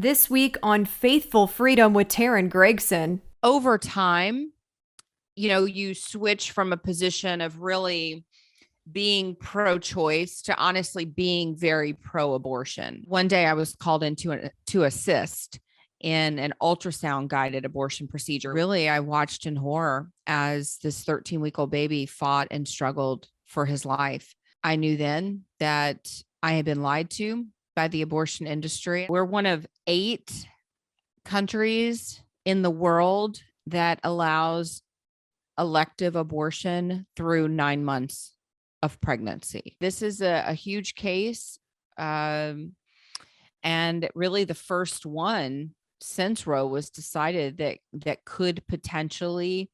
This week on Faithful Freedom with Taryn Gregson. Over time, you switch from a position of really being pro-choice to honestly being very pro-abortion. One day I was called in to assist in an ultrasound guided abortion procedure. Really, I watched in horror as this 13-week-old baby fought and struggled for his life. I knew then that I had been lied to by the abortion industry. We're one of 8 countries in the world that allows elective abortion through 9 months of pregnancy. This is a huge case, and really the first one since Roe was decided that could potentially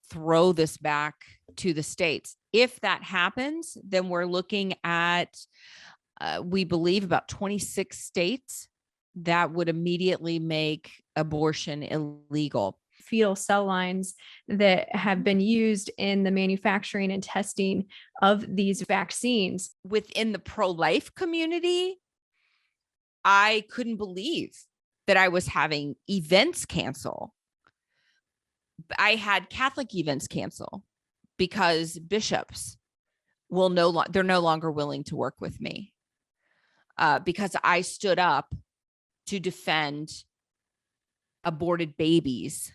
throw this back to the states. If that happens, then we're looking at, we believe, about 26 states that would immediately make abortion illegal. Fetal cell lines that have been used in the manufacturing and testing of these vaccines. Within the pro-life community, I couldn't believe that I was having events cancel. I had Catholic events cancel because bishops they're no longer willing to work with me because I stood up to defend aborted babies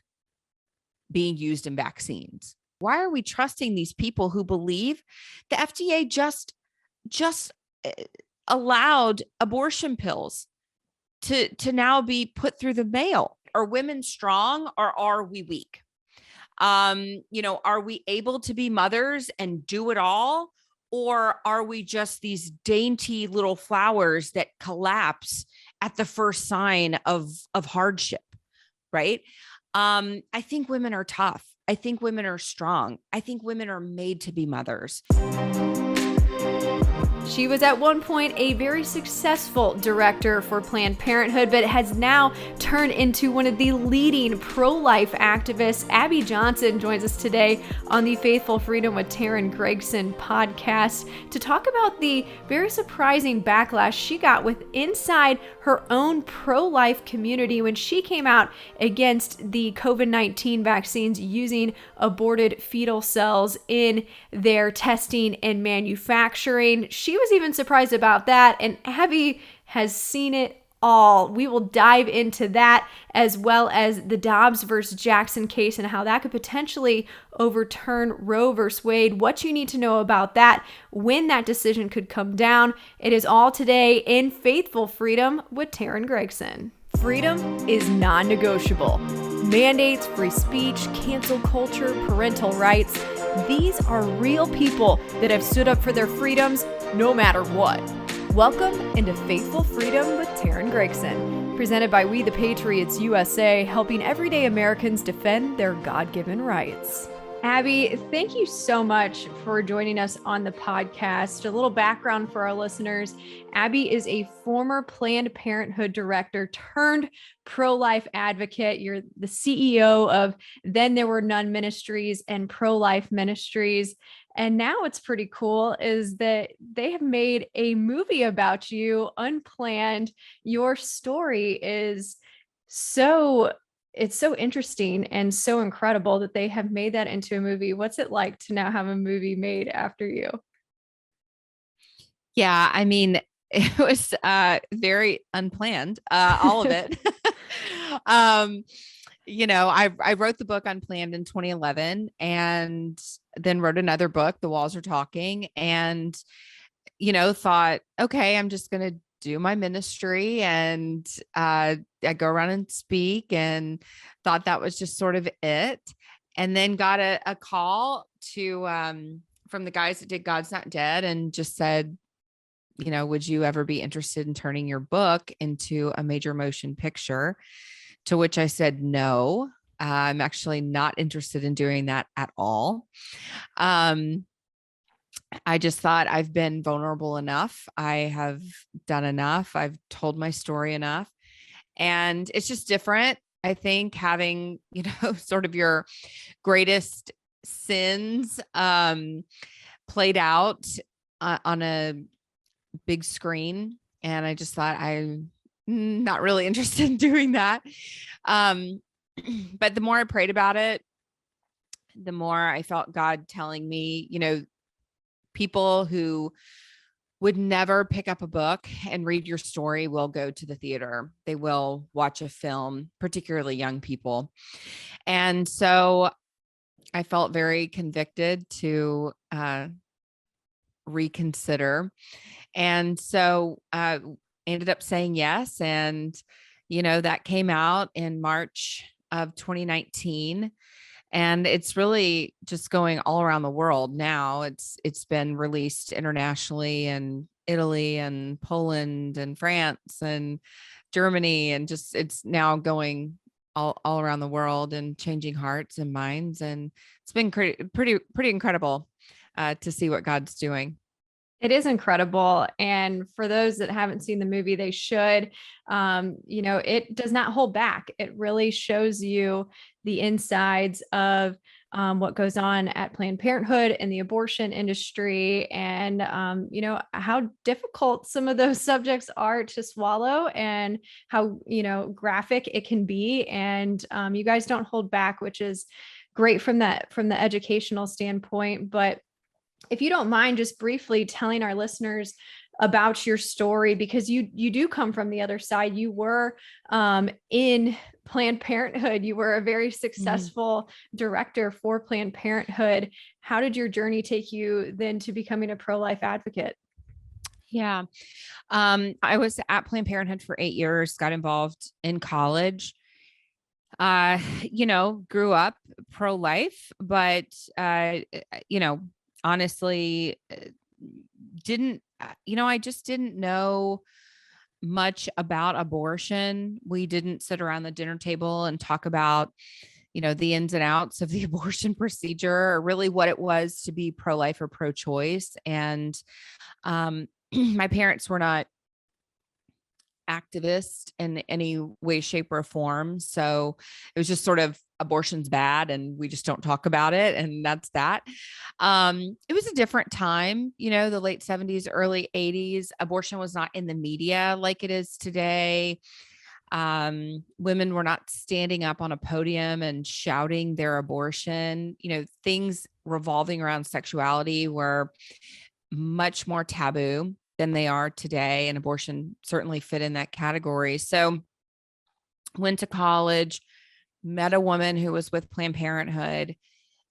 being used in vaccines. Why are we trusting these people who believe the FDA just allowed abortion pills to now be put through the mail? Are women strong or are we weak? Are we able to be mothers and do it all? Or are we just these dainty little flowers that collapse at the first sign of hardship, right? I think women are tough. I think women are strong. I think women are made to be mothers. She was at one point a very successful director for Planned Parenthood, but has now turned into one of the leading pro-life activists. Abby Johnson joins us today on the Faithful Freedom with Taryn Gregson podcast to talk about the very surprising backlash she got with inside her own pro-life community when she came out against the COVID-19 vaccines using aborted fetal cells in their testing and manufacturing. She was even surprised about that, and Abby has seen it all. We will dive into that, as well as the Dobbs versus Jackson case and how that could potentially overturn Roe versus Wade, what you need to know about that, when that decision could come down. It is all today in Faithful Freedom with Taryn Gregson. Freedom is non-negotiable. Mandates, free speech, cancel culture, parental rights. These are real people that have stood up for their freedoms no matter what. Welcome into Faithful Freedom with Taryn Gregson, presented by We the Patriots USA, helping everyday Americans defend their God-given rights. Abby, thank you so much for joining us on the podcast. A little background for our listeners. Abby is a former Planned Parenthood director turned pro-life advocate. You're the CEO of Then There Were None Ministries and Pro-Life Ministries. And now what's pretty cool is that they have made a movie about you, Unplanned. Your story is it's so interesting and so incredible that they have made that into a movie. What's it like to now have a movie made after you? Yeah, I mean, it was very unplanned, all of it. I wrote the book Unplanned in 2011 and then wrote another book, The Walls Are Talking, and, thought, okay, I'm just going to do my ministry. And I go around and speak and thought that was just sort of it. And then got a call from the guys that did God's Not Dead and just said, would you ever be interested in turning your book into a major motion picture? To which I said, no, I'm actually not interested in doing that at all. I just thought I've been vulnerable enough. I have done enough. I've told my story enough. And it's just different. I think having, sort of your greatest sins played out on a big screen. And I just thought not really interested in doing that. Um, but the more I prayed about it, the more I felt God telling me, people who would never pick up a book and read your story will go to the theater. They will watch a film, particularly young people. And so I felt very convicted to reconsider. And so ended up saying yes. And, that came out in March of 2019. And it's really just going all around the world now. It's been released internationally in Italy and Poland and France and Germany, and just it's now going all around the world and changing hearts and minds. And it's been pretty incredible to see what God's doing. It is incredible. And for those that haven't seen the movie, they should. It does not hold back. It really shows you the insides of what goes on at Planned Parenthood and the abortion industry, and how difficult some of those subjects are to swallow, and how graphic it can be. And you guys don't hold back, which is great from the educational standpoint. But if you don't mind just briefly telling our listeners about your story, because you do come from the other side. You were in Planned Parenthood. You were a very successful director for Planned Parenthood. How did your journey take you then to becoming a pro-life advocate? Yeah. I was at Planned Parenthood for 8 years, got involved in college. Grew up pro-life, but honestly, I just didn't know much about abortion. We didn't sit around the dinner table and talk about, the ins and outs of the abortion procedure, or really what it was to be pro-life or pro-choice. And my parents were not activist in any way, shape, or form. So it was just sort of abortion's bad and we just don't talk about it. And that's that. It was a different time, the late 70s, early 80s. Abortion was not in the media like it is today. Women were not standing up on a podium and shouting their abortion. Things revolving around sexuality were much more taboo than they are today. And abortion certainly fit in that category. So went to college, met a woman who was with Planned Parenthood.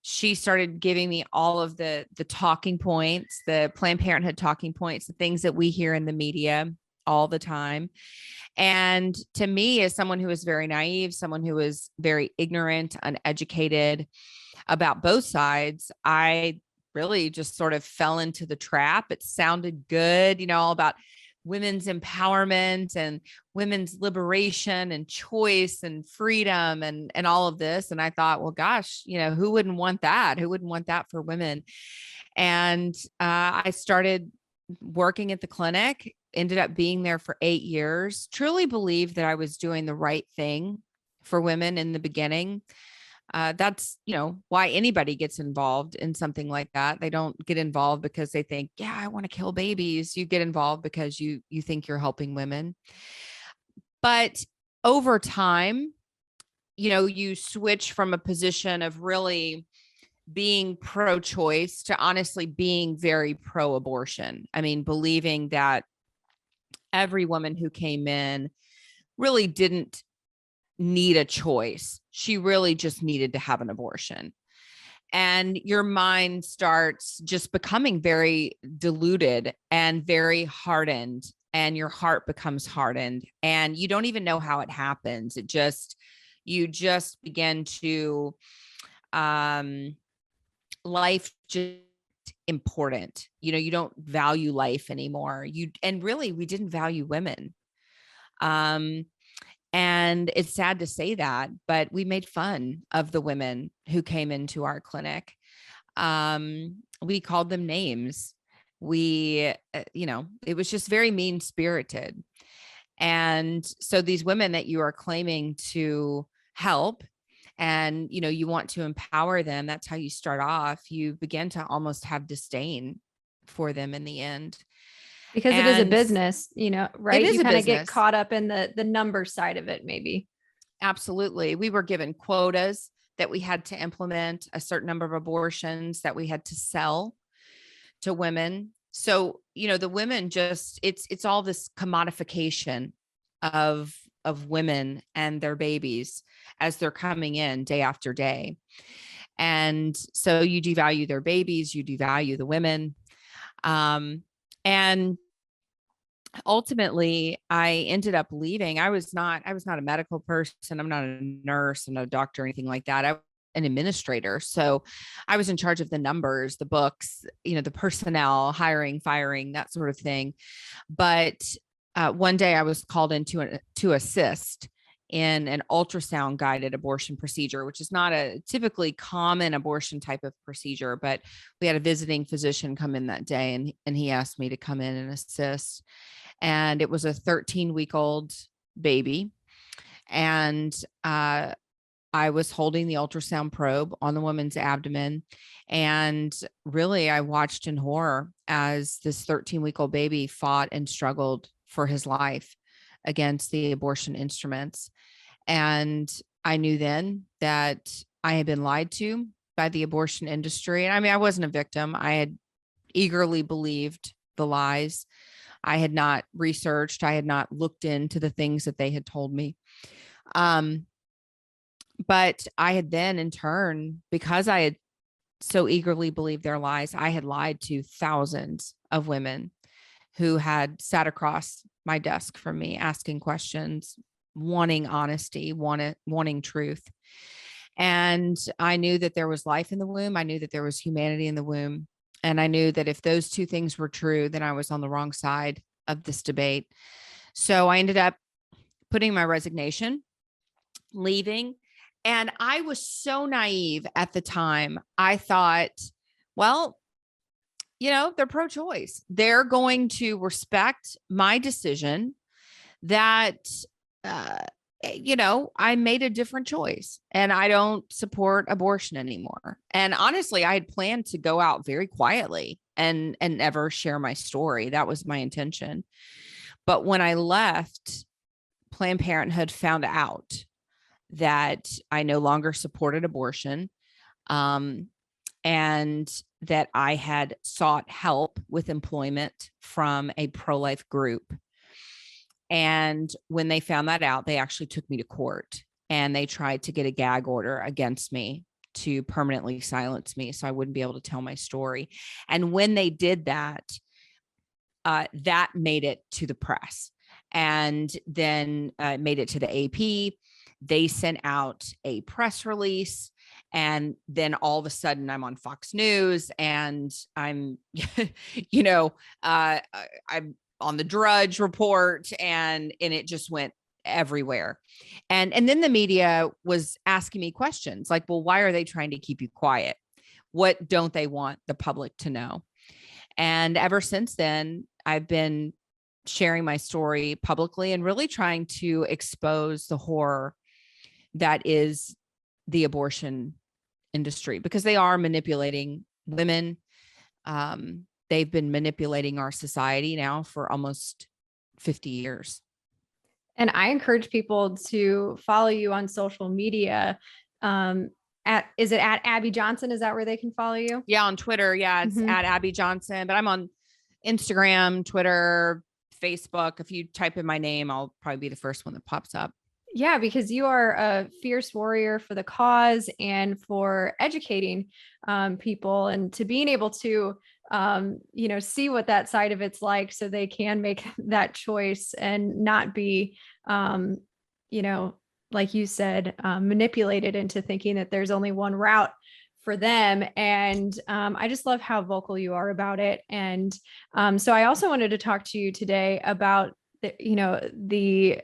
She started giving me all of the talking points, the Planned Parenthood talking points, the things that we hear in the media all the time. And to me, as someone who was very naive, someone who was very ignorant, uneducated about both sides, I really just sort of fell into the trap. It sounded good, all about women's empowerment and women's liberation and choice and freedom and all of this. And I thought, well, gosh, who wouldn't want that? Who wouldn't want that for women? And I started working at the clinic, ended up being there for 8 years, truly believed that I was doing the right thing for women in the beginning. That's, why anybody gets involved in something like that. They don't get involved because they think, yeah, I want to kill babies. You get involved because you think you're helping women. But over time, you switch from a position of really being pro-choice to honestly being very pro-abortion. I mean, believing that every woman who came in really didn't need a choice. She really just needed to have an abortion. And your mind starts just becoming very diluted and very hardened, and your heart becomes hardened, and you don't even know how it happens. You just begin to, life just important. You don't value life anymore. And really, we didn't value women. And it's sad to say that, but we made fun of the women who came into our clinic. We called them names. It was just very mean spirited. And so these women that you are claiming to help and, you want to empower them, that's how you start off. You begin to almost have disdain for them in the end. Because it is a And business, right? it is You a kind of get business. caught up in the number side of it, maybe. Absolutely. We were given quotas that we had to implement, a certain number of abortions that we had to sell to women. So, the women just, it's all this commodification of women and their babies as they're coming in day after day. And so you devalue their babies, you devalue the women. And ultimately I ended up leaving. I was not a medical person. I'm not a nurse and a doctor or anything like that. I was an administrator. So I was in charge of the numbers, the books, the personnel, hiring, firing, that sort of thing. But one day I was called in to assist in an ultrasound guided abortion procedure, which is not a typically common abortion type of procedure, but we had a visiting physician come in that day, and he asked me to come in and assist. And it was a 13-week-old baby. And I was holding the ultrasound probe on the woman's abdomen. And really, I watched in horror as this 13-week-old baby fought and struggled for his life against the abortion instruments. And I knew then that I had been lied to by the abortion industry. And I mean, I wasn't a victim. I had eagerly believed the lies. I had not researched. I had not looked into the things that they had told me. But I had then, in turn, because I had so eagerly believed their lies, I had lied to thousands of women who had sat across my desk from me, asking questions, wanting honesty, wanting truth. And I knew that there was life in the womb. I knew that there was humanity in the womb. And I knew that if those two things were true, then I was on the wrong side of this debate. So I ended up putting my resignation, leaving. And I was so naive at the time. I thought, well, they're pro-choice. They're going to respect my decision that, I made a different choice and I don't support abortion anymore. And honestly, I had planned to go out very quietly and never share my story. That was my intention. But when I left, Planned Parenthood found out that I no longer supported abortion. And that I had sought help with employment from a pro-life group. And when they found that out, they actually took me to court and they tried to get a gag order against me to permanently silence me so I wouldn't be able to tell my story. And when they did that, that made it to the press and then made it to the AP. They sent out a press release. And then all of a sudden I'm on Fox News and I'm, I'm on the Drudge Report and it just went everywhere. And then the media was asking me questions like, well, why are they trying to keep you quiet? What don't they want the public to know? And ever since then, I've been sharing my story publicly and really trying to expose the horror that is the abortion industry, because they are manipulating women. They've been manipulating our society now for almost 50 years. And I encourage people to follow you on social media. Is it at Abby Johnson? Is that where they can follow you? Yeah, on Twitter. Yeah, it's at Abby Johnson, but I'm on Instagram, Twitter, Facebook. If you type in my name, I'll probably be the first one that pops up. Yeah, because you are a fierce warrior for the cause and for educating people and to being able to, see what that side of it's like so they can make that choice and not be, like you said, manipulated into thinking that there's only one route for them. And I just love how vocal you are about it. And so I also wanted to talk to you today about, the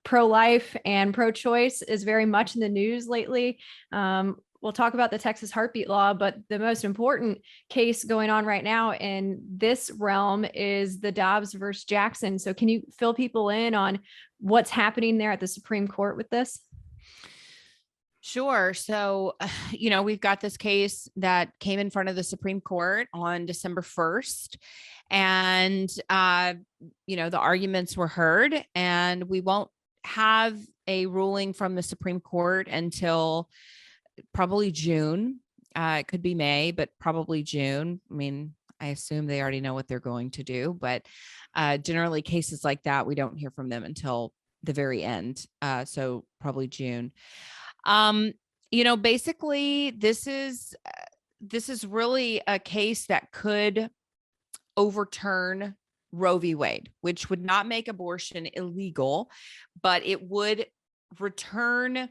pro-life and pro-choice is very much in the news lately. We'll talk about the Texas heartbeat law, but the most important case going on right now in this realm is the Dobbs versus Jackson. So can you fill people in on what's happening there at the Supreme Court with this? Sure. So, we've got this case that came in front of the Supreme Court on December 1st. And, the arguments were heard, and we won't have a ruling from the Supreme Court until probably June. It could be May, but probably June. I mean, I assume they already know what they're going to do, but generally cases like that, we don't hear from them until the very end. So probably June. Basically this is really a case that could overturn Roe v. Wade, which would not make abortion illegal, but it would return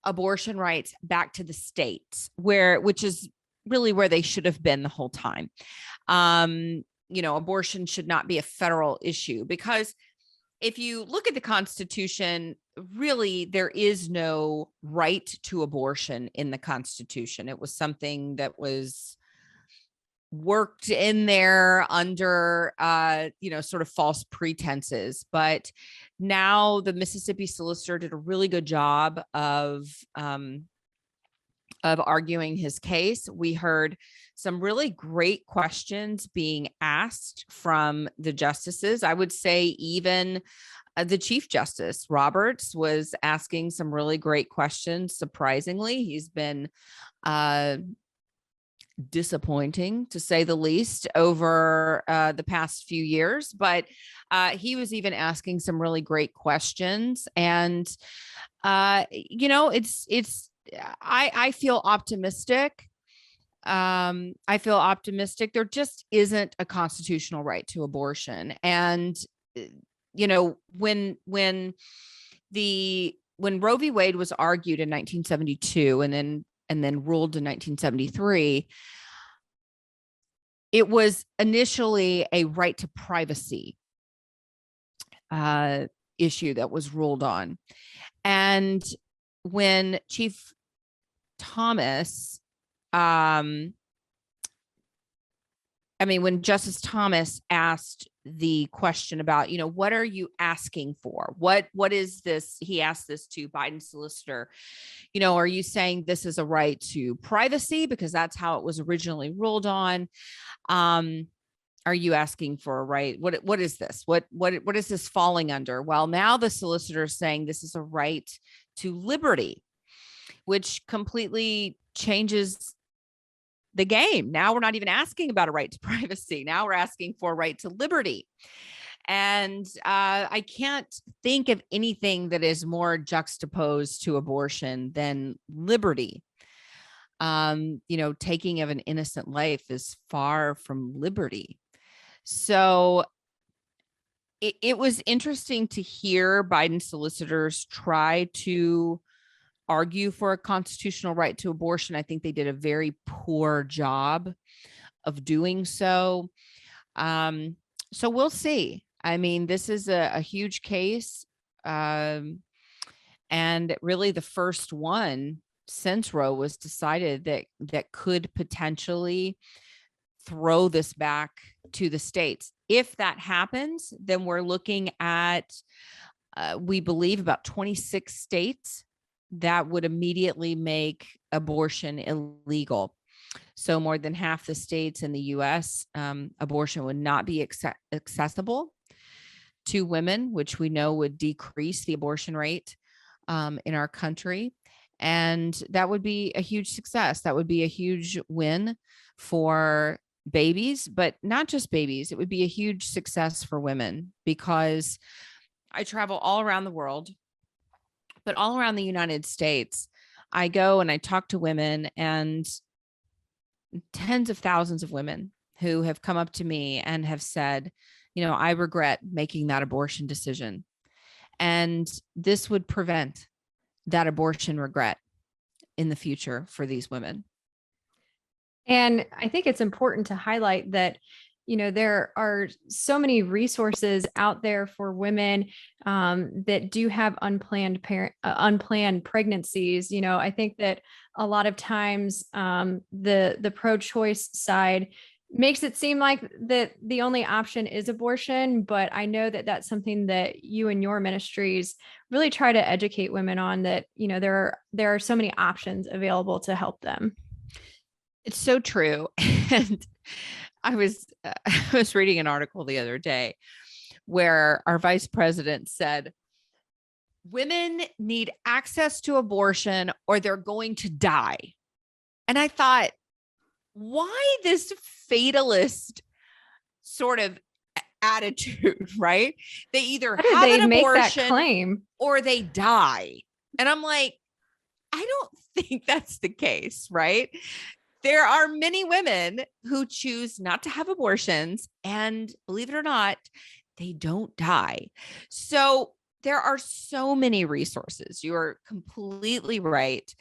abortion rights back to the states, which is really where they should have been the whole time. Abortion should not be a federal issue, because if you look at the Constitution, really there is no right to abortion in the Constitution. It was something that was worked in there under sort of false pretenses. But now the Mississippi solicitor did a really good job of arguing his case. We heard some really great questions being asked from the justices. I would say even the Chief Justice Roberts was asking some really great questions. Surprisingly, he's been disappointing, to say the least, over the past few years, but he was even asking some really great questions. And I feel optimistic. I feel optimistic. There just isn't a constitutional right to abortion. And when Roe v. Wade was argued in 1972 and then ruled in 1973, it was initially a right to privacy issue that was ruled on. And when Chief Thomas, when Justice Thomas asked the question about, what are you asking for? What is this? He asked this to Biden's solicitor. Are you saying this is a right to privacy? Because that's how it was originally ruled on. Are you asking for a right? What is this? What is this falling under? Well, now the solicitor is saying this is a right to liberty, which completely changes the game. Now we're not even asking about a right to privacy. Now we're asking for a right to liberty. And I can't think of anything that is more juxtaposed to abortion than liberty. Taking of an innocent life is far from liberty. So it was interesting to hear Biden solicitors try to argue for a constitutional right to abortion. I think they did a very poor job of doing so. So we'll see. This is a huge case. And really the first one since Roe was decided that could potentially throw this back to the states. If that happens, then we're looking at, we believe, about 26 states that would immediately make abortion illegal. So more than half the states in the U.S., abortion would not be accessible to women, which we know would decrease the abortion rate in our country. And that would be a huge success. That would be a huge win for babies, but not just babies. It would be a huge success for women, because I travel all around the world, but all around the United States, I go and I talk to women, and tens of thousands of women who have come up to me and have said, I regret making that abortion decision. And this would prevent that abortion regret in the future for these women. And I think it's important to highlight that, there are so many resources out there for women that do have unplanned pregnancies. I think that a lot of times the pro-choice side, Makes it seem like that the only option is abortion, but I know that that's something that you and your ministries really try to educate women on, that, there are so many options available to help them. It's so true. And I was reading an article the other day where our vice president said, women need access to abortion or they're going to die. And I thought, why this fatalist sort of attitude, right? They either How did have they an make that abortion claim? or they die. And I'm like, I don't think that's the case, right? There are many women who choose not to have abortions, and believe it or not, they don't die. So there are so many resources. You are completely right.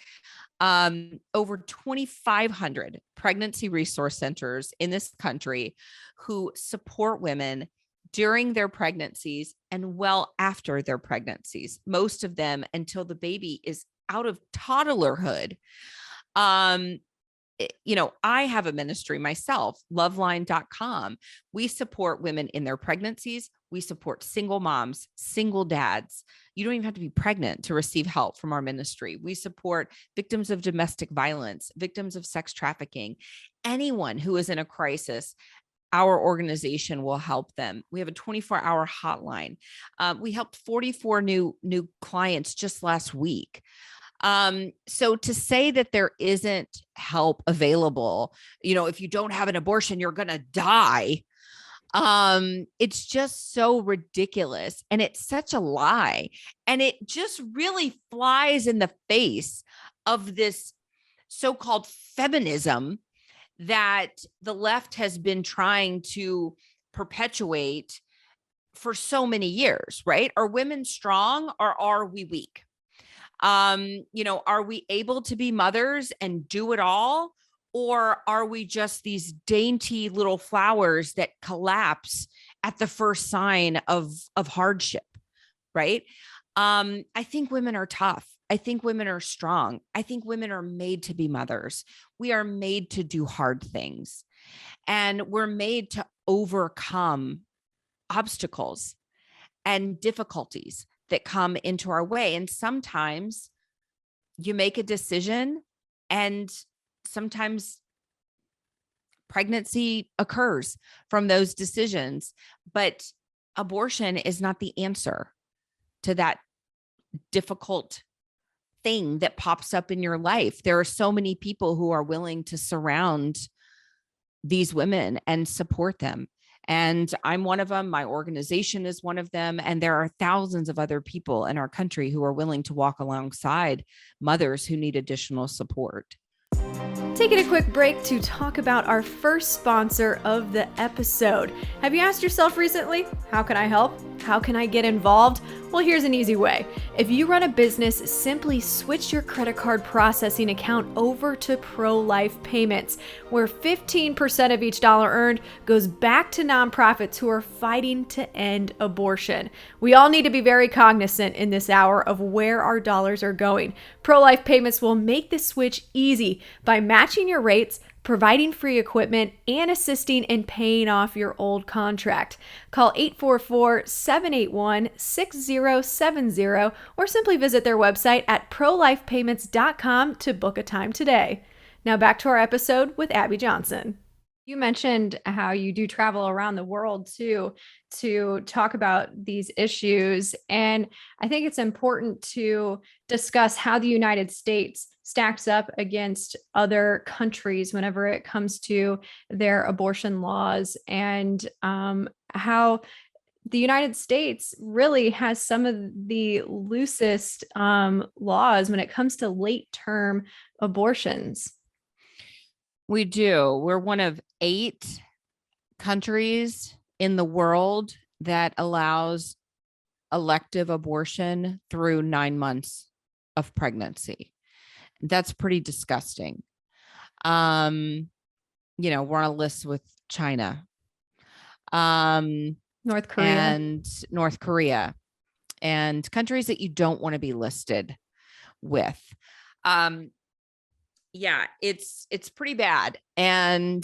Over 2,500 pregnancy resource centers in this country who support women during their pregnancies and well after their pregnancies, most of them until the baby is out of toddlerhood. I have a ministry myself, loveline.com. We support women in their pregnancies. We support single moms, single dads. You don't even have to be pregnant to receive help from our ministry. We support victims of domestic violence, victims of sex trafficking, anyone who is in a crisis. Our organization will help them. We have a 24-hour hotline. We helped 44 new clients just last week. So to say that there isn't help available, if you don't have an abortion, you're going to die. It's just so ridiculous. And it's such a lie. And it just really flies in the face of this so-called feminism that the left has been trying to perpetuate for so many years, right? Are women strong or are we weak? Are we able to be mothers and do it all? Or are we just these dainty little flowers that collapse at the first sign of hardship, right? I think women are tough. I think women are strong. I think women are made to be mothers. We are made to do hard things. And we're made to overcome obstacles and difficulties that come into our way. And sometimes you make a decision and sometimes pregnancy occurs from those decisions, but abortion is not the answer to that difficult thing that pops up in your life. There are so many people who are willing to surround these women and support them. And I'm one of them. My organization is one of them. And there are thousands of other people in our country who are willing to walk alongside mothers who need additional support. Taking a quick break to talk about our first sponsor of the episode. Have you asked yourself recently, how can I help? How can I get involved? Well, here's an easy way. If you run a business, simply switch your credit card processing account over to pro-life payments, where 15% of each dollar earned goes back to nonprofits who are fighting to end abortion. We all need to be very cognizant in this hour of where our dollars are going. Pro-life payments will make the switch easy by matching your rates, providing free equipment, and assisting in paying off your old contract. Call 844-781-6070 or simply visit their website at prolifepayments.com to book a time today. Now back to our episode with Abby Johnson. You mentioned how you do travel around the world too, to talk about these issues. And I think it's important to discuss how the United States stacks up against other countries whenever it comes to their abortion laws, and how the United States really has some of the loosest laws when it comes to late-term abortions. We do. We're one of 8 countries in the world that allows elective abortion through 9 months of pregnancy. That's pretty disgusting. We're on a list with China, North Korea, and countries that you don't want to be listed with. Yeah, it's pretty bad. And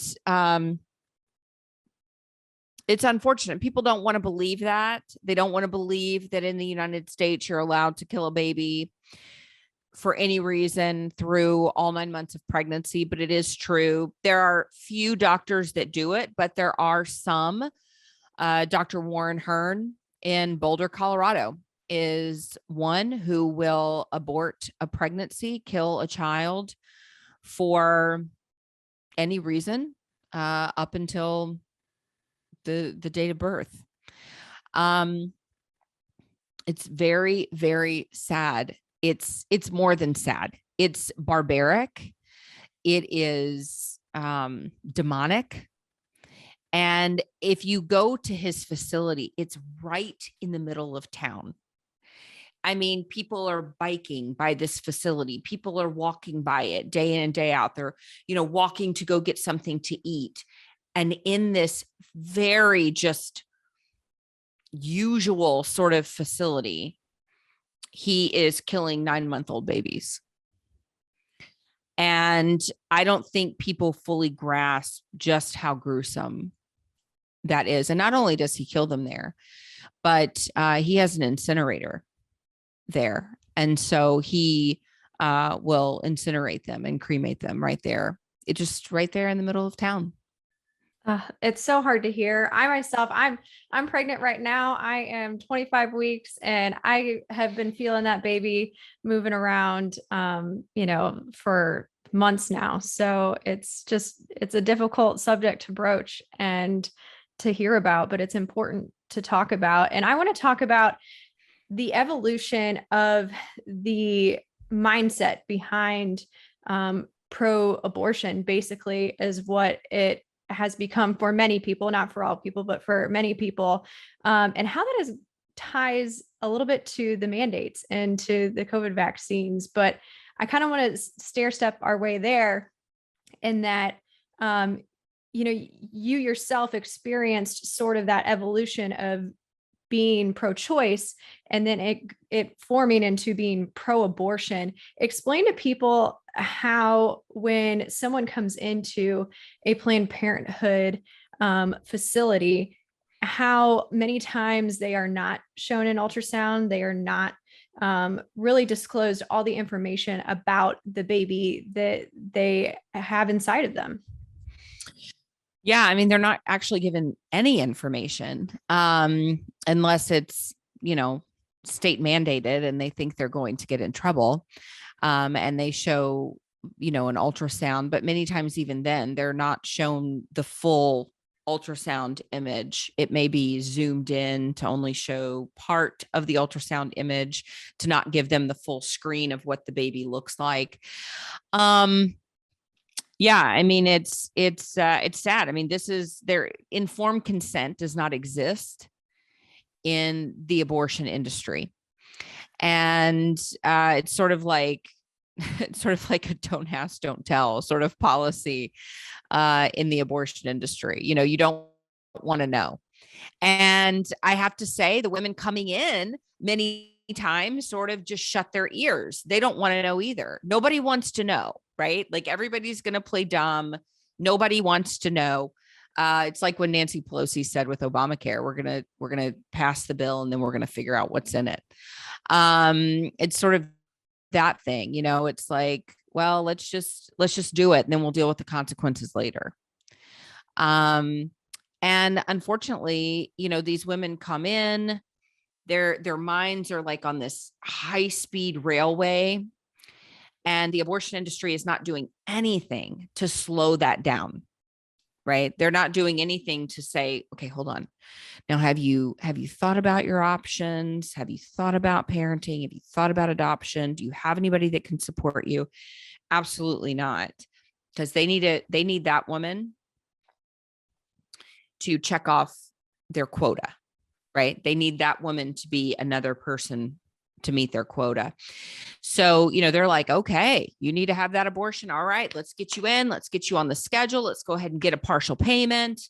It's unfortunate. People don't want to believe that. They don't want to believe that in the United States, you're allowed to kill a baby for any reason through all 9 months of pregnancy, but it is true. There are few doctors that do it, but there are some. Dr. Warren Hearn in Boulder, Colorado is one who will abort a pregnancy, kill a child for any reason up until the date of birth. It's very, very sad. It's more than sad. It's barbaric. It is demonic. And if you go to his facility, it's right in the middle of town. I mean, people are biking by this facility. People are walking by it day in and day out. They're, walking to go get something to eat. And in this very just usual sort of facility, he is killing 9-month-old babies. And I don't think people fully grasp just how gruesome that is. And not only does he kill them there, but he has an incinerator there. And so he will incinerate them and cremate them right there. It's just right there in the middle of town. It's so hard to hear. I myself, I'm pregnant right now. I am 25 weeks and I have been feeling that baby moving around, for months now. So it's a difficult subject to broach and to hear about, but it's important to talk about. And I want to talk about the evolution of the mindset behind pro-abortion, basically, is what it has become for many people, not for all people, but for many people, and how that ties a little bit to the mandates and to the COVID vaccines. But I kind of want to stair step our way there in that, you yourself experienced sort of that evolution of being pro-choice and then it forming into being pro-abortion. Explain to people how, when someone comes into a Planned Parenthood facility, how many times they are not shown an ultrasound, they are not really disclosed all the information about the baby that they have inside of them. Yeah, I mean, they're not actually given any information unless it's, state mandated and they think they're going to get in trouble. And they show, an ultrasound, but many times even then they're not shown the full ultrasound image. It may be zoomed in to only show part of the ultrasound image, to not give them the full screen of what the baby looks like. Yeah, I mean, it's sad. I mean, their informed consent does not exist in the abortion industry. And it's sort of like a don't ask, don't tell sort of policy in the abortion industry. You don't want to know. And I have to say, the women coming in many times sort of just shut their ears. They don't want to know either. Nobody wants to know, right? Like, everybody's going to play dumb. Nobody wants to know. It's like when Nancy Pelosi said with Obamacare, we're gonna pass the bill and then we're gonna figure out what's in it. It's sort of that thing, it's like, well, let's just do it and then we'll deal with the consequences later. And unfortunately, these women come in, their minds are like on this high speed railway, and the abortion industry is not doing anything to slow that down. Right? They're not doing anything to say, okay, hold on. Now, have you thought about your options? Have you thought about parenting? Have you thought about adoption? Do you have anybody that can support you? Absolutely not. Because they need that woman to check off their quota, right? They need that woman to be another person to meet their quota. So, they're like, okay, you need to have that abortion. All right, let's get you in. Let's get you on the schedule. Let's go ahead and get a partial payment.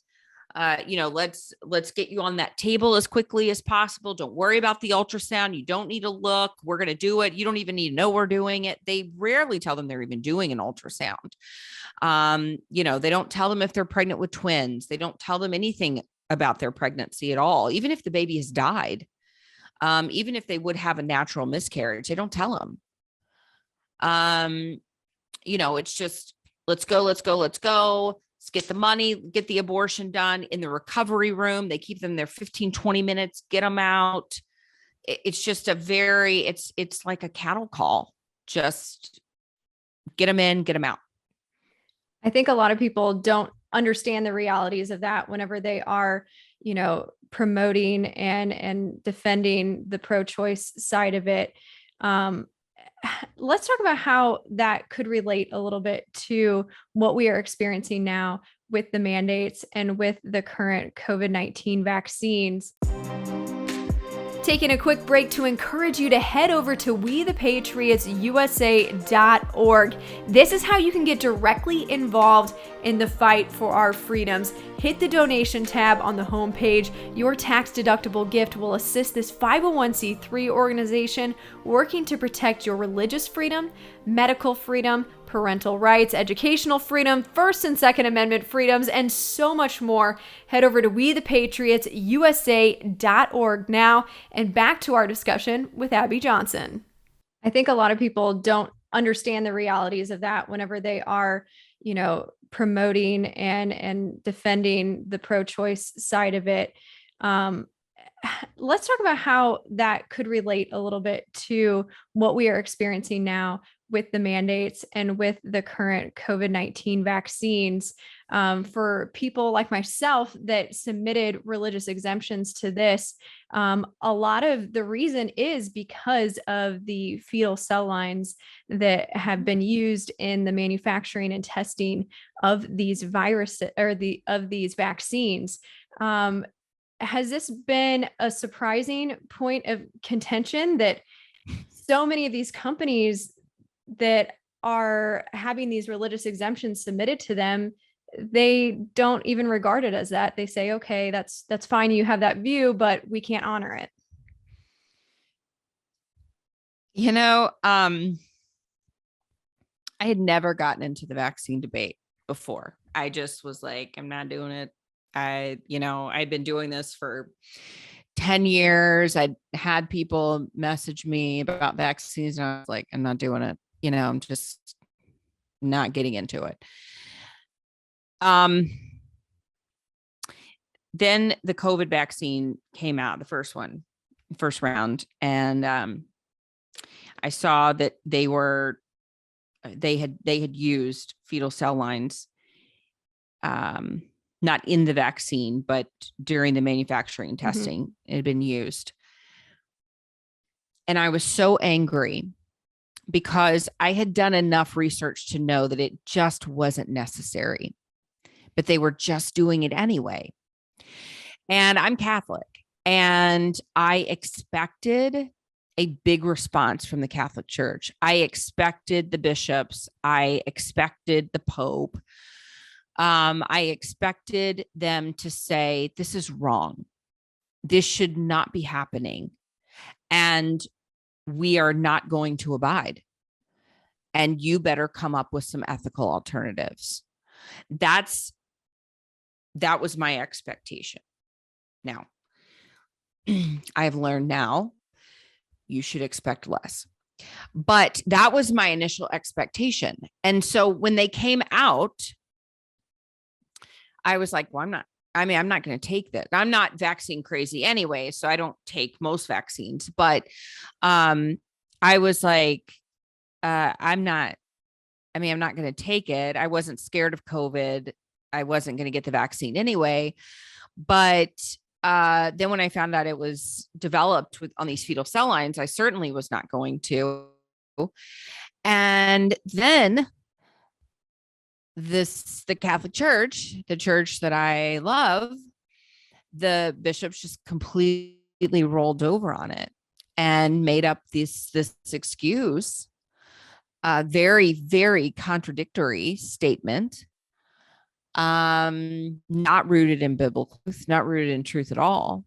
Let's get you on that table as quickly as possible. Don't worry about the ultrasound. You don't need to look. We're going to do it. You don't even need to know we're doing it. They rarely tell them they're even doing an ultrasound. They don't tell them if they're pregnant with twins. They don't tell them anything about their pregnancy at all, even if the baby has died, even if they would have a natural miscarriage. They don't tell them. It's just, let's go. Let's get the money, get the abortion done in the recovery room. They keep them there 15, 20 minutes, get them out. It's just it's like a cattle call. Just get them in, get them out. I think a lot of people don't understand the realities of that whenever they are, promoting and defending the pro-choice side of it. Let's talk about how that could relate a little bit to what we are experiencing now with the mandates and with the current COVID-19 vaccines. Taking a quick break to encourage you to head over to wethepatriotsusa.org. This is how you can get directly involved in the fight for our freedoms. Hit the donation tab on the homepage. Your tax-deductible gift will assist this 501c3 organization working to protect your religious freedom, medical freedom, parental rights, educational freedom, First and Second Amendment freedoms, and so much more. Head over to wethepatriotsusa.org now, and back to our discussion with Abby Johnson. I think a lot of people don't understand the realities of that whenever they are, promoting and defending the pro-choice side of it. Let's talk about how that could relate a little bit to what we are experiencing now with the mandates and with the current COVID-19 vaccines. For people like myself that submitted religious exemptions to this, a lot of the reason is because of the fetal cell lines that have been used in the manufacturing and testing of these viruses or of these vaccines. Has this been a surprising point of contention that so many of these companies that are having these religious exemptions submitted to them, they don't even regard it as that? They say, okay, that's fine. You have that view, but we can't honor it. I had never gotten into the vaccine debate before. I just was like, I'm not doing it. I'd been doing this for 10 years. I'd had people message me about vaccines, and I was like, I'm not doing it. I'm just not getting into it. Then the COVID vaccine came out, the first round. And I saw that they had used fetal cell lines, not in the vaccine, but during the manufacturing testing, it had been used. And I was so angry because I had done enough research to know that it just wasn't necessary, but they were just doing it anyway. And I'm Catholic, and I expected a big response from the Catholic Church. I expected the bishops. I expected the Pope. I expected them to say, this is wrong. This should not be happening. And we are not going to abide. And you better come up with some ethical alternatives. That was my expectation. Now, I've learned now you should expect less. But that was my initial expectation. And so when they came out, I was like, well, I'm not going to take that. I'm not vaccine crazy anyway, so I don't take most vaccines. But I was like, I'm not going to take it. I wasn't scared of COVID. I wasn't going to get the vaccine anyway. But then when I found out it was developed on these fetal cell lines, I certainly was not going to. And then the Catholic Church, the church that I love, the bishops just completely rolled over on it and made up this excuse, very, very contradictory statement, not rooted in biblical truth, not rooted in truth at all,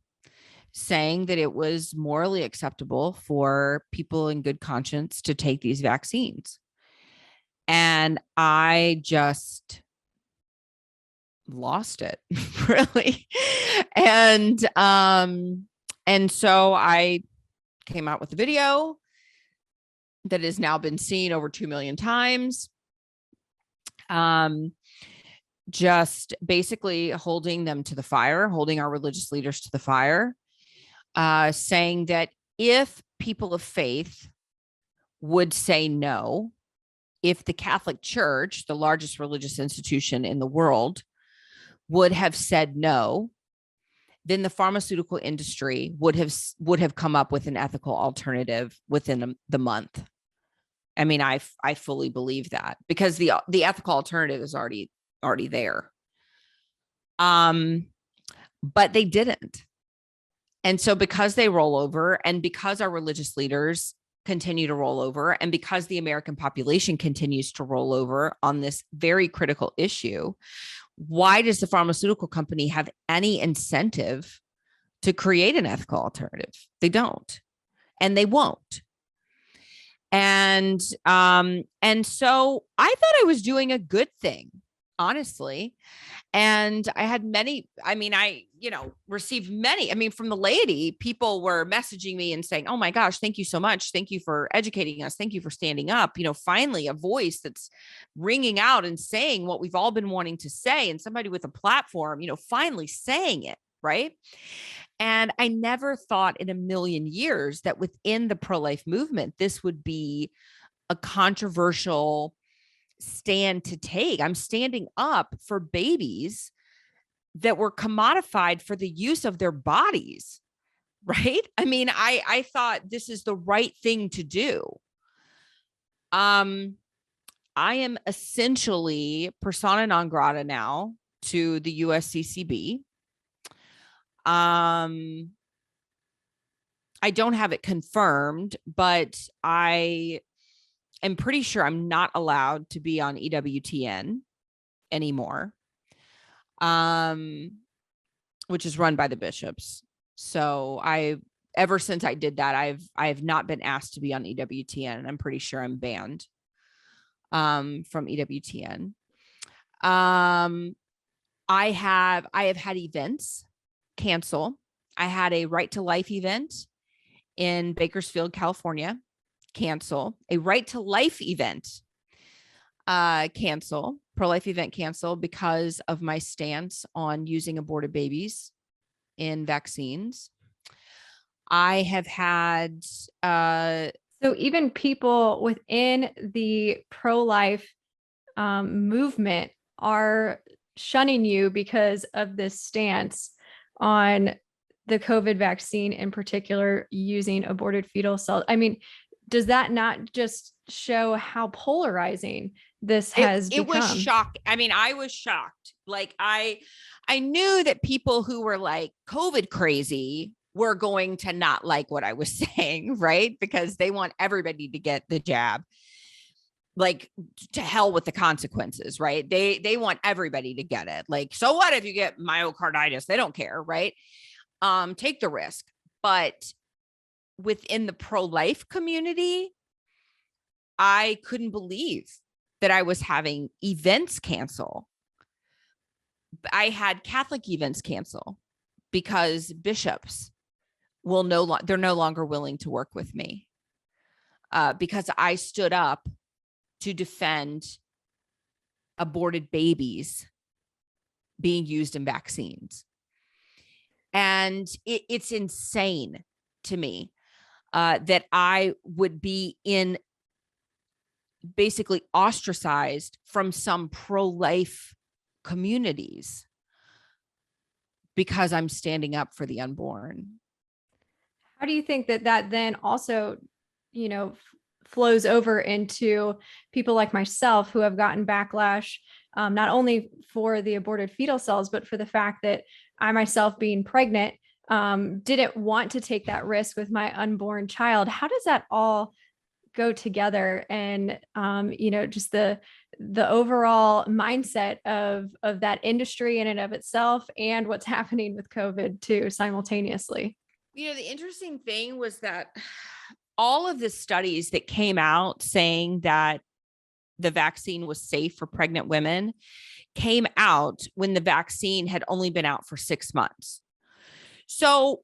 saying that it was morally acceptable for people in good conscience to take these vaccines. And I just lost it really. And so I came out with a video that has now been seen over 2 million times. Just basically holding them to the fire, holding our religious leaders to the fire, saying that if people of faith would say no, if the Catholic Church, the largest religious institution in the world, would have said no, then the pharmaceutical industry would have come up with an ethical alternative within the month. I mean, I fully believe that, because the ethical alternative is already there. But they didn't. And so because they roll over, and because our religious leaders continue to roll over, and because the American population continues to roll over on this very critical issue, why does the pharmaceutical company have any incentive to create an ethical alternative? They don't, and they won't. And so I thought I was doing a good thing, honestly. And I had received many, from the laity. People were messaging me and saying, oh my gosh, thank you so much. Thank you for educating us. Thank you for standing up. Finally a voice that's ringing out and saying what we've all been wanting to say, and somebody with a platform, finally saying it. Right. And I never thought in a million years that within the pro-life movement, this would be a controversial stand to take. I'm standing up for babies that were commodified for the use of their bodies, right? I mean, I thought this is the right thing to do. I am essentially persona non grata now to the USCCB. I don't have it confirmed, but I am pretty sure I'm not allowed to be on EWTN anymore, which is run by the bishops. So ever since I did that, I have not been asked to be on EWTN, and I'm pretty sure I'm banned from EWTN. I have had events cancel. I had a Right to Life event in Bakersfield, California, cancel. A Right to Life event cancel. Pro-life event cancel because of my stance on using aborted babies in vaccines. I have had so even people within the pro-life movement are shunning you because of this stance on the COVID vaccine, in particular, using aborted fetal cells. I mean, does that not just show how polarizing this has become? It was shocking. I mean, I was shocked. Like I knew that people who were like COVID crazy were going to not like what I was saying, right? Because they want everybody to get the jab. Like, to hell with the consequences, right? They want everybody to get it. Like, so what if you get myocarditis? They don't care, right? Take the risk. But within the pro-life community, I couldn't believe that I was having events cancel. I had Catholic events cancel because bishops they're no longer willing to work with me because I stood up to defend aborted babies being used in vaccines. And it's insane to me that I would be basically ostracized from some pro-life communities because I'm standing up for the unborn. How do you think that then also, flows over into people like myself who have gotten backlash, not only for the aborted fetal cells, but for the fact that I myself, being pregnant, didn't want to take that risk with my unborn child? How does that all go together? And, just the overall mindset of that industry in and of itself, and what's happening with COVID too, simultaneously. The interesting thing was that all of the studies that came out saying that the vaccine was safe for pregnant women came out when the vaccine had only been out for 6 months. So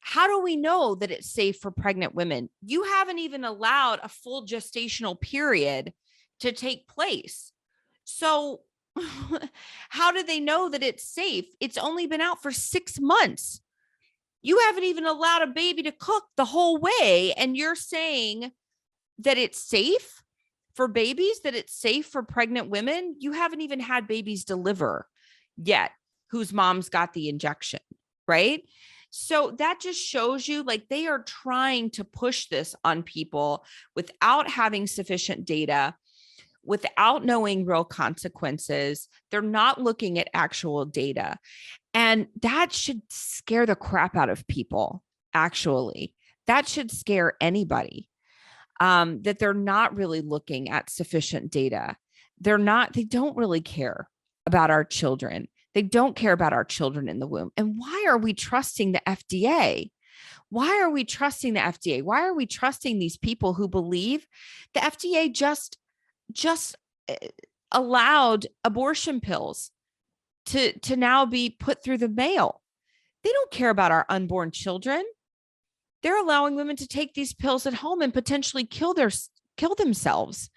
how do we know that it's safe for pregnant women? You haven't even allowed a full gestational period to take place. So how do they know that it's safe? It's only been out for 6 months. You haven't even allowed a baby to cook the whole way. And you're saying that it's safe for babies, that it's safe for pregnant women. You haven't even had babies deliver yet whose moms got the injection, right? So that just shows you like they are trying to push this on people without having sufficient data, without knowing real consequences. They're not looking at actual data. And that should scare the crap out of people, actually. That should scare anybody, that they're not really looking at sufficient data. They don't really care about our children. They don't care about our children in the womb. And why are we trusting the FDA? Why are we trusting the FDA? Why are we trusting these people who believe the FDA just allowed abortion pills to now be put through the mail? They don't care about our unborn children. They're allowing women to take these pills at home and potentially kill themselves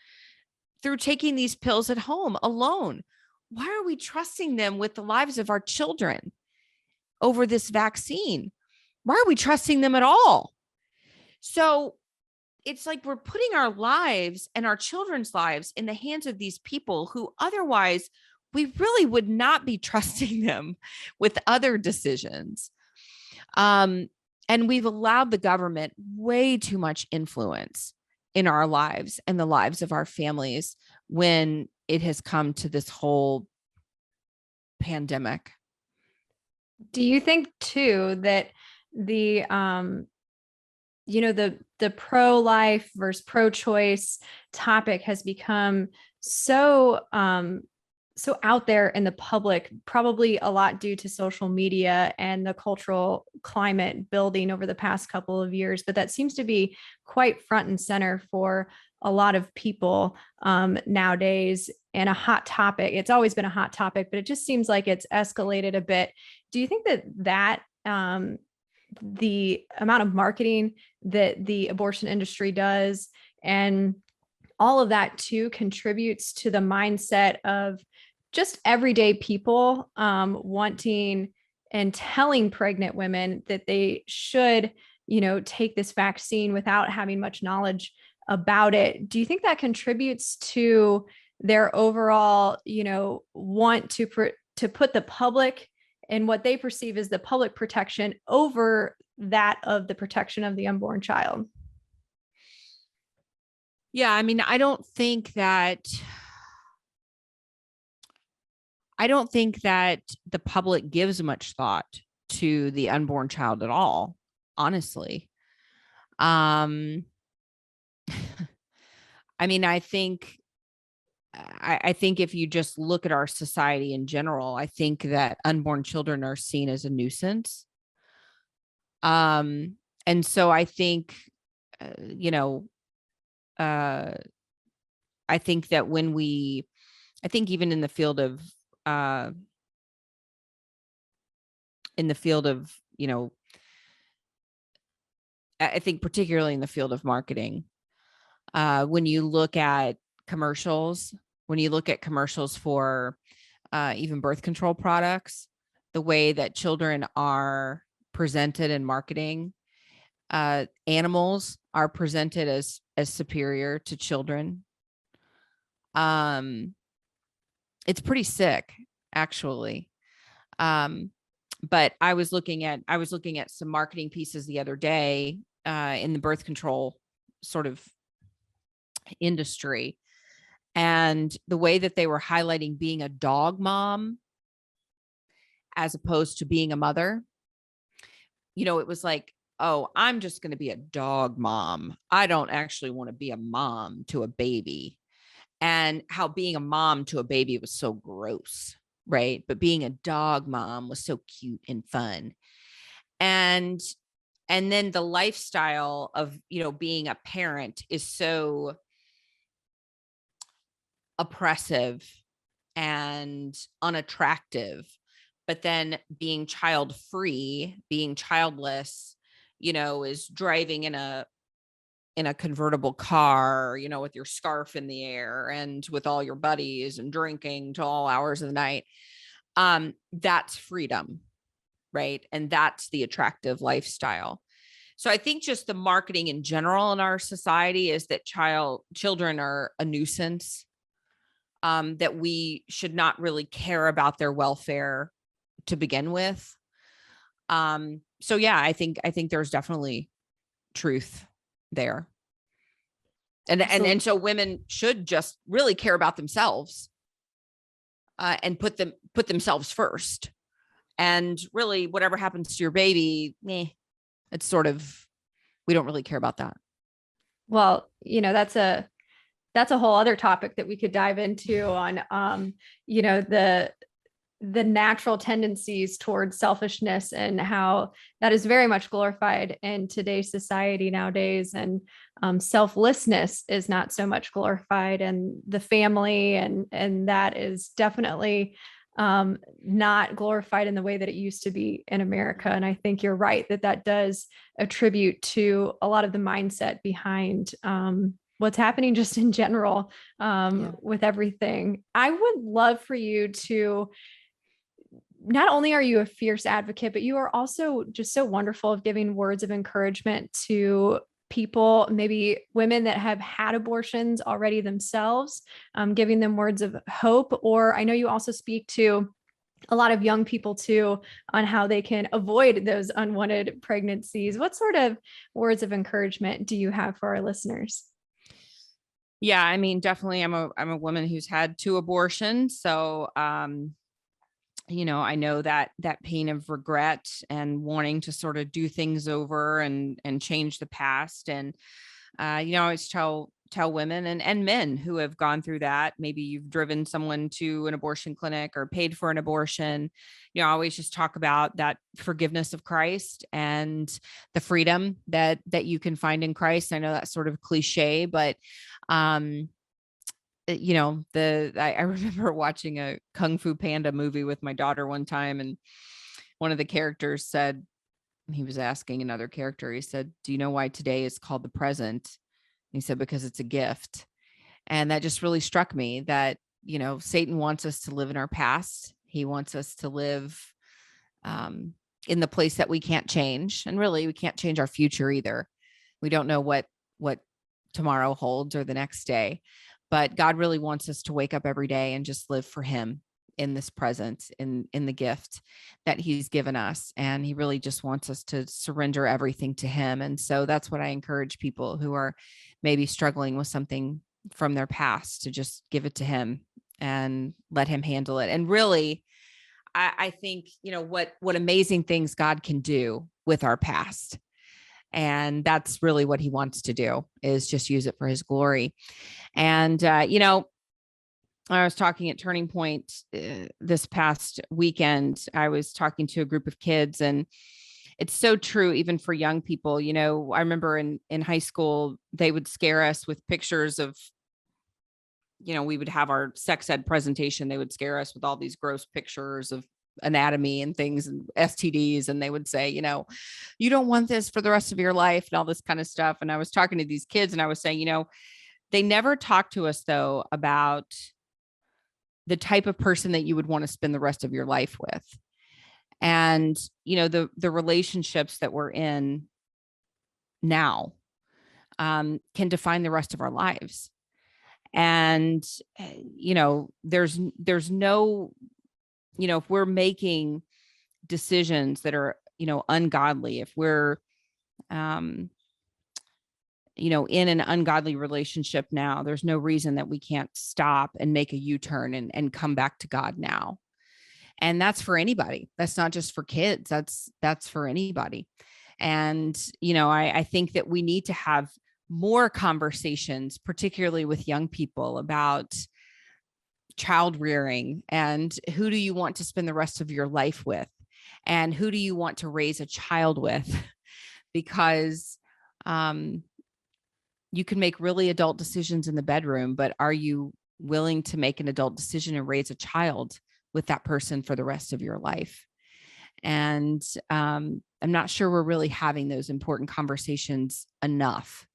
through taking these pills at home alone. Why are we trusting them with the lives of our children over this vaccine? Why are we trusting them at all? So it's like we're putting our lives and our children's lives in the hands of these people who otherwise we really would not be trusting them with other decisions. And we've allowed the government way too much influence in our lives and the lives of our families when it has come to this whole pandemic. Do you think too that the the pro-life versus pro-choice topic has become so out there in the public, probably a lot due to social media and the cultural climate building over the past couple of years, but that seems to be quite front and center for a lot of people nowadays, and a hot topic. It's always been a hot topic, but it just seems like it's escalated a bit. Do you think that the amount of marketing that the abortion industry does and all of that too contributes to the mindset of just everyday people wanting and telling pregnant women that they should, take this vaccine without having much knowledge about it? Do you think that contributes to their overall, want to put the public and what they perceive as the public protection over that of the protection of the unborn child? Yeah, I mean, I don't think that the public gives much thought to the unborn child at all, honestly. I mean, I think if you just look at our society in general, I think that unborn children are seen as a nuisance. And so I think, I think that I think even in the field of, I think particularly in the field of marketing, when you look at commercials, for even birth control products, the way that children are presented in marketing, animals are presented as superior to children. It's pretty sick, actually. But I was looking at some marketing pieces the other day in the birth control sort of industry, and the way that they were highlighting being a dog mom as opposed to being a mother. It was like, oh, I'm just going to be a dog mom. I don't actually want to be a mom to a baby. And how being a mom to a baby was so gross, right? But being a dog mom was so cute and fun. And then the lifestyle of, being a parent is so oppressive and unattractive, but then being child free, being childless, is driving in a convertible car, with your scarf in the air and with all your buddies and drinking till all hours of the night. That's freedom, right? And that's the attractive lifestyle. So I think just the marketing in general in our society is that children are a nuisance, that we should not really care about their welfare to begin with. So yeah, I think there's definitely truth there. And so women should just really care about themselves, and put themselves first. And really, whatever happens to your baby, it's sort of, we don't really care about that. Well, that's a whole other topic that we could dive into on, the natural tendencies towards selfishness and how that is very much glorified in today's society nowadays. And selflessness is not so much glorified in the family. And that is definitely not glorified in the way that it used to be in America. And I think you're right that does attribute to a lot of the mindset behind what's happening just in general with everything. I would love for you to, not only are you a fierce advocate, but you are also just so wonderful of giving words of encouragement to people, maybe women that have had abortions already themselves, giving them words of hope. Or I know you also speak to a lot of young people too, on how they can avoid those unwanted pregnancies. What sort of words of encouragement do you have for our listeners? Yeah, I mean, definitely I'm a woman who's had 2 abortions. So, I know that pain of regret and wanting to sort of do things over and change the past. And, I always tell women and men who have gone through that. Maybe you've driven someone to an abortion clinic or paid for an abortion. I always just talk about that forgiveness of Christ and the freedom that you can find in Christ. I know that's sort of cliche, but, I remember watching a Kung Fu Panda movie with my daughter one time, and one of the characters said, he was asking another character, he said, "Do you know why today is called the present?" He said, "Because it's a gift." And that just really struck me that, Satan wants us to live in our past. He wants us to live in the place that we can't change. And really, we can't change our future either. We don't know what tomorrow holds or the next day. But God really wants us to wake up every day and just live for him in this present, in the gift that he's given us. And he really just wants us to surrender everything to him. And so that's what I encourage people who are maybe struggling with something from their past, to just give it to him and let him handle it. And really, I think, what amazing things God can do with our past. And that's really what he wants to do, is just use it for his glory. And, I was talking at Turning Point this past weekend. I was talking to a group of kids, and it's so true, even for young people. I remember in high school, they would scare us with pictures of, we would have our sex ed presentation. They would scare us with all these gross pictures of anatomy and things and STDs. And they would say, you don't want this for the rest of your life and all this kind of stuff. And I was talking to these kids and I was saying, they never talk to us though about the type of person that you would want to spend the rest of your life with. And, the relationships that we're in now can define the rest of our lives. And, there's no, if we're making decisions that are, ungodly, if we're, in an ungodly relationship now, there's no reason that we can't stop and make a U-turn and come back to God now. And that's for anybody. That's not just for kids. That's for anybody. And, I think that we need to have more conversations, particularly with young people, about child rearing and who do you want to spend the rest of your life with, and who do you want to raise a child with? Because, you can make really adult decisions in the bedroom, but are you willing to make an adult decision and raise a child with that person for the rest of your life. And I'm not sure we're really having those important conversations enough.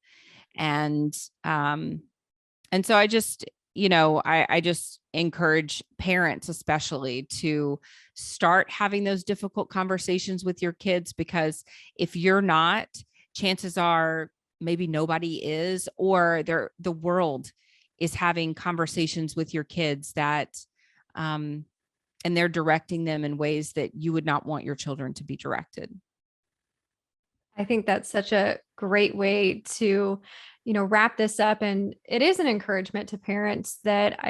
And so I just, I just encourage parents, especially, to start having those difficult conversations with your kids, because if you're not, chances are maybe nobody is, or the world is having conversations with your kids that, and they're directing them in ways that you would not want your children to be directed. I think that's such a great way to, wrap this up. And it is an encouragement to parents that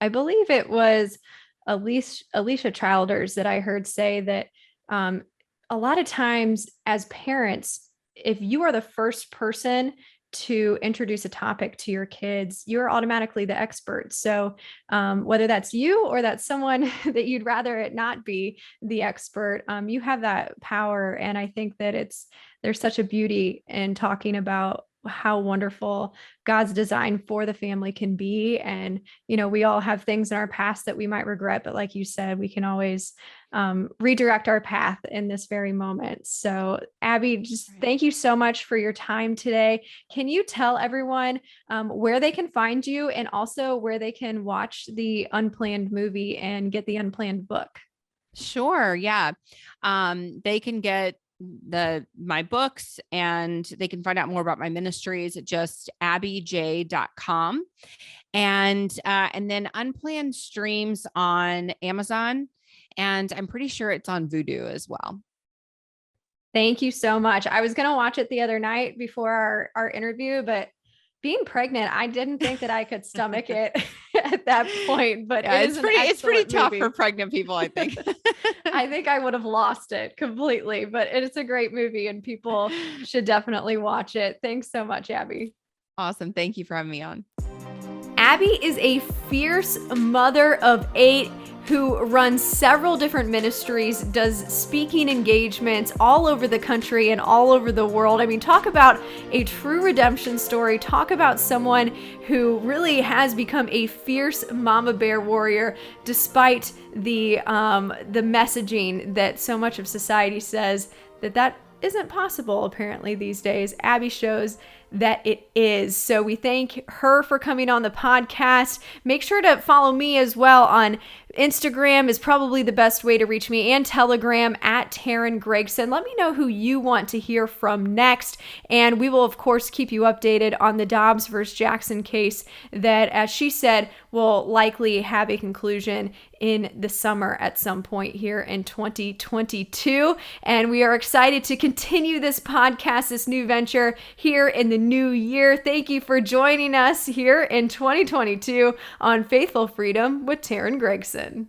I believe it was Alicia Childers that I heard say that a lot of times as parents, if you are the first person to introduce a topic to your kids, you're automatically the expert. So whether that's you or that's someone that you'd rather it not be the expert, you have that power. And I think that there's such a beauty in talking about how wonderful God's design for the family can be. And, we all have things in our past that we might regret, but like you said, we can always redirect our path in this very moment. So Abby, just thank you so much for your time today. Can you tell everyone where they can find you, and also where they can watch the Unplanned movie and get the Unplanned book? Sure. Yeah. They can get my books, and they can find out more about my ministries at just abbyj.com. And then Unplanned streams on Amazon, and I'm pretty sure it's on Vudu as well. Thank you so much. I was going to watch it the other night before our interview, but being pregnant, I didn't think that I could stomach it at that point, but yeah, it's pretty tough for pregnant people, I think. I think I would have lost it completely, but it's a great movie and people should definitely watch it. Thanks so much, Abby. Awesome. Thank you for having me on. Abby is a fierce mother of 8 who runs several different ministries, does speaking engagements all over the country and all over the world. I mean, talk about a true redemption story. Talk about someone who really has become a fierce mama bear warrior, despite the messaging that so much of society says that isn't possible apparently these days. Abby shows that it is. So we thank her for coming on the podcast. Make sure to follow me as well on Instagram is probably the best way to reach me, and Telegram at Taryn Gregson. Let me know who you want to hear from next. And we will, of course, keep you updated on the Dobbs versus Jackson case that, as she said, will likely have a conclusion in the summer at some point here in 2022. And we are excited to continue this podcast, this new venture here in the new year. Thank you for joining us here in 2022 on Faithful Freedom with Taryn Gregson.